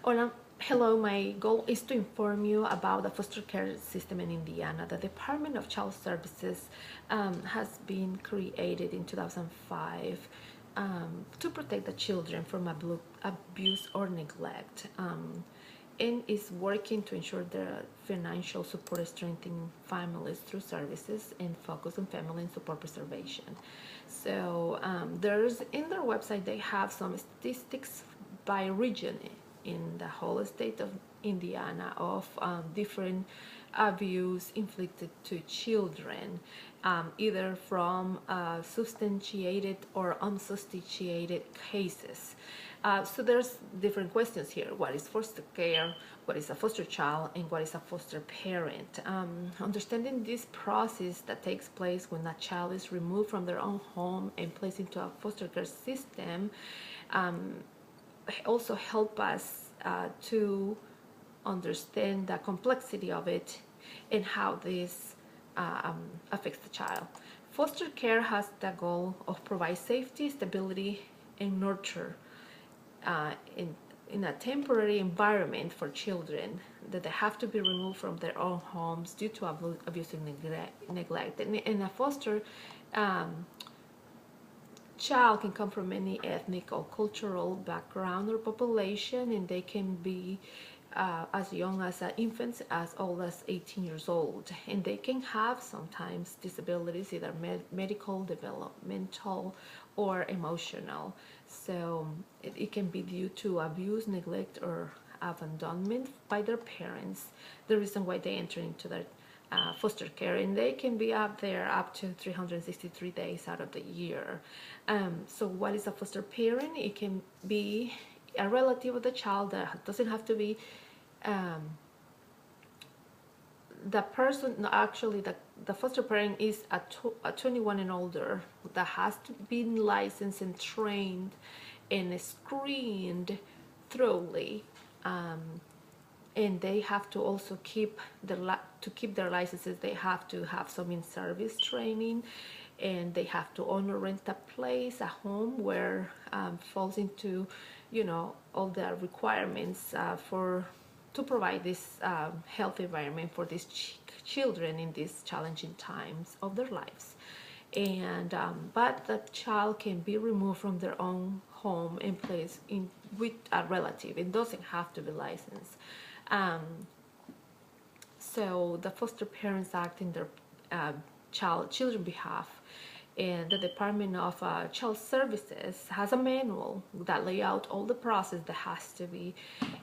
Hola, hello. My goal is to inform you about the foster care system in Indiana. The Department of Child Services has been created in 2005 to protect the children from abuse or neglect. And is working to ensure the financial support strengthening families through services and focus on family and support preservation. So there's in their website they have some statistics by region in the whole state of Indiana of different abuse inflicted to children, either from substantiated or unsubstantiated cases. So there's different questions here. What is foster care? What is a foster child? And what is a foster parent? Understanding this process that takes place when a child is removed from their own home and placed into a foster care system also help us to understand the complexity of it and how this affects the child. Foster care has the goal of provide safety, stability, and nurture uh, in, in a temporary environment for children that they have to be removed from their own homes due to abuse and neglect. And a foster child can come from any ethnic or cultural background or population, and they can be as young as infants as old as 18 years old, and they can have sometimes disabilities, either medical, developmental, or emotional. So it can be due to abuse, neglect, or abandonment by their parents, the reason why they enter into their foster care, and they can be up there up to 363 days out of the year. So what is a foster parent? It can be a relative of the child. That doesn't have to be um, the person. No, actually, the foster parent is a 21 and older that has to be licensed and trained and screened thoroughly, and they have to also keep their licenses. They have to have some in-service training, and they have to own or rent a place, a home where falls into, all the requirements for to provide this healthy environment for these children in these challenging times of their lives. And but the child can be removed from their own home and placed in with a relative. It doesn't have to be licensed. um, so the foster parents act in their uh, children behalf, and the Department of Child Services has a manual that lay out all the process that has to be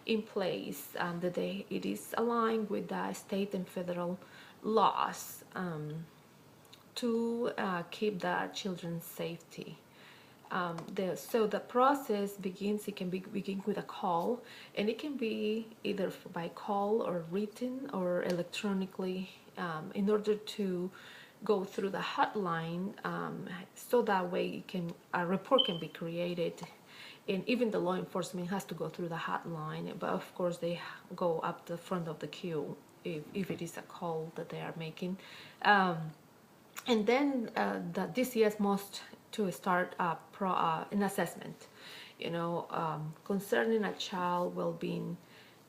in place, that it is aligned with the state and federal laws, to keep the children's safety. So the process begins. It can begin with a call, and it can be either by call or written or electronically, in order to go through the hotline, so that way a report can be created, and even the law enforcement has to go through the hotline, but of course they go up the front of the queue if it is a call that they are making. And then the DCS must to start an assessment, concerning a child well-being.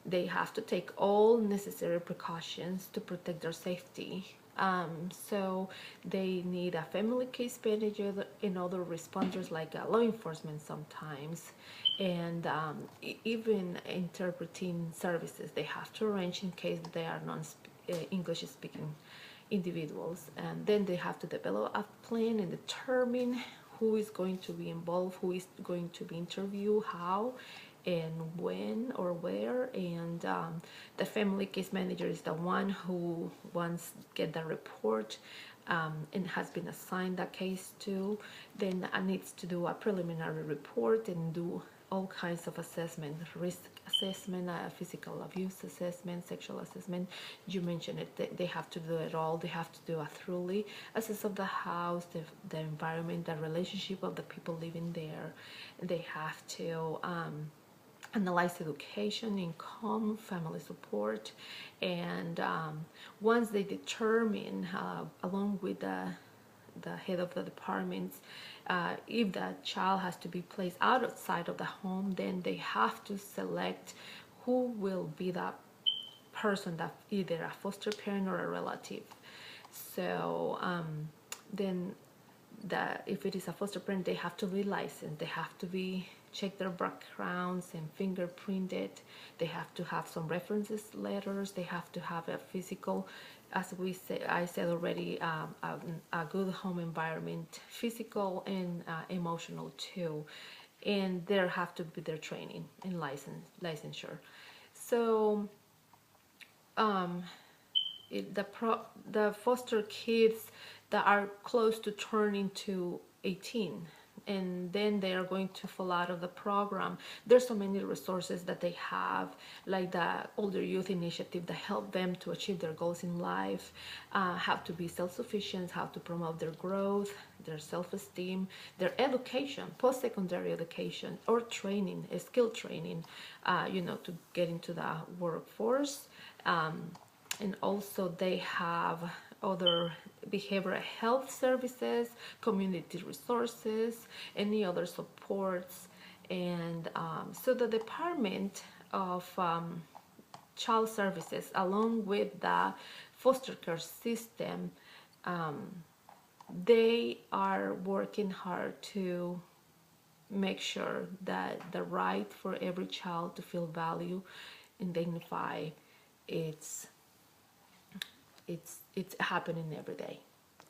They have to take all necessary precautions to protect their safety. So they need a family case manager and other responders like law enforcement sometimes, and even interpreting services they have to arrange in case they are non-English speaking individuals. And then they have to develop a plan and determine who is going to be involved, who is going to be interviewed, how and when or where. And the family case manager is the one who once get the report, and has been assigned that case to, then needs to do a preliminary report and do all kinds of assessment, risk assessment, physical abuse assessment, sexual assessment. You mentioned it. They have to do it all. They have to do a thoroughly assess of the house, the environment, the relationship of the people living there. They have to analyze education, income, family support, and once they determine, along with the head of the departments, if the child has to be placed outside of the home, then they have to select who will be that person, that either a foster parent or a relative. So then that if it is a foster parent, they have to be licensed, they have to be check their backgrounds and fingerprinted, they have to have some references letters, they have to have a physical, as we say, I said already, a good home environment, physical and emotional too, and there have to be their training and licensure. So the foster kids that are close to turning to 18, and then they are going to fall out of the program. There's so many resources that they have, like the Older Youth Initiative, that help them to achieve their goals in life, how to be self-sufficient, how to promote their growth, their self-esteem, their education, post-secondary education, or training, skill training, to get into the workforce. And also they have other behavioral health services, community resources, any other supports. And so the Department of Child Services, along with the foster care system, they are working hard to make sure that the right for every child to feel valued and dignified, it's happening every day.